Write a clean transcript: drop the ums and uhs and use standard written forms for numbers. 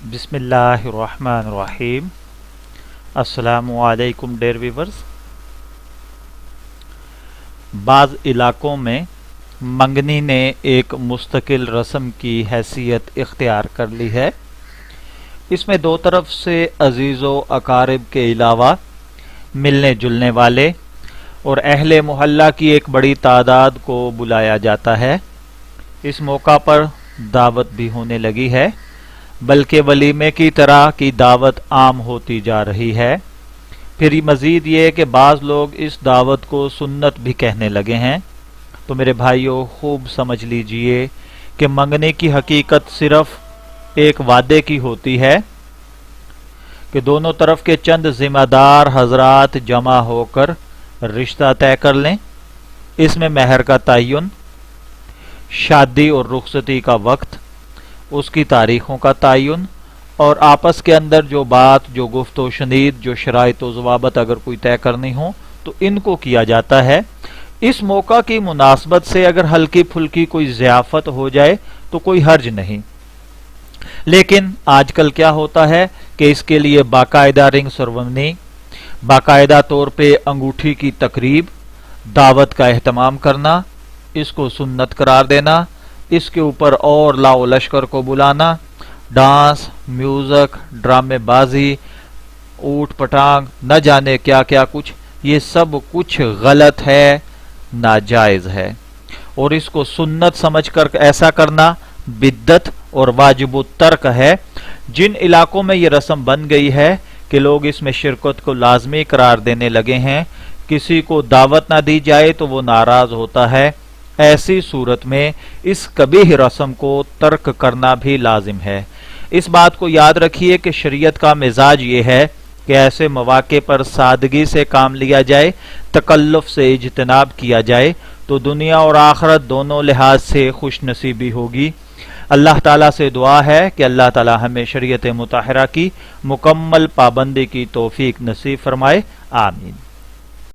بسم اللہ الرحمن الرحیم۔ السلام علیکم ڈیئر ویورز۔ بعض علاقوں میں منگنی نے ایک مستقل رسم کی حیثیت اختیار کر لی ہے۔ اس میں دو طرف سے عزیز و اقارب کے علاوہ ملنے جلنے والے اور اہل محلہ کی ایک بڑی تعداد کو بلایا جاتا ہے۔ اس موقع پر دعوت بھی ہونے لگی ہے، بلکہ ولیمے کی طرح کی دعوت عام ہوتی جا رہی ہے۔ پھر مزید یہ کہ بعض لوگ اس دعوت کو سنت بھی کہنے لگے ہیں۔ تو میرے بھائیوں، خوب سمجھ لیجئے کہ منگنے کی حقیقت صرف ایک وعدے کی ہوتی ہے کہ دونوں طرف کے چند ذمہ دار حضرات جمع ہو کر رشتہ طے کر لیں۔ اس میں مہر کا تعین، شادی اور رخصتی کا وقت، اس کی تاریخوں کا تعین اور آپس کے اندر جو بات، جو گفت و شنید، جو شرائط و ضوابط اگر کوئی طے کرنی ہو تو ان کو کیا جاتا ہے۔ اس موقع کی مناسبت سے اگر ہلکی پھلکی کوئی ضیافت ہو جائے تو کوئی حرج نہیں، لیکن آج کل کیا ہوتا ہے کہ اس کے لیے باقاعدہ رنگ سرمنی، باقاعدہ طور پہ انگوٹھی کی تقریب، دعوت کا اہتمام کرنا، اس کو سنت قرار دینا، اس کے اوپر اور لا و لشکر کو بلانا، ڈانس، میوزک، ڈرامے بازی، اوٹ پٹانگ، نہ جانے کیا کیا کچھ، یہ سب کچھ غلط ہے، ناجائز ہے، اور اس کو سنت سمجھ کر ایسا کرنا بدعت اور واجب الترک ہے۔ جن علاقوں میں یہ رسم بن گئی ہے کہ لوگ اس میں شرکت کو لازمی قرار دینے لگے ہیں، کسی کو دعوت نہ دی جائے تو وہ ناراض ہوتا ہے، ایسی صورت میں اس قبیح رسم کو ترک کرنا بھی لازم ہے۔ اس بات کو یاد رکھیے کہ شریعت کا مزاج یہ ہے کہ ایسے مواقع پر سادگی سے کام لیا جائے، تکلف سے اجتناب کیا جائے تو دنیا اور آخرت دونوں لحاظ سے خوش نصیبی ہوگی۔ اللہ تعالیٰ سے دعا ہے کہ اللہ تعالیٰ ہمیں شریعت مطہرہ کی مکمل پابندی کی توفیق نصیب فرمائے، آمین۔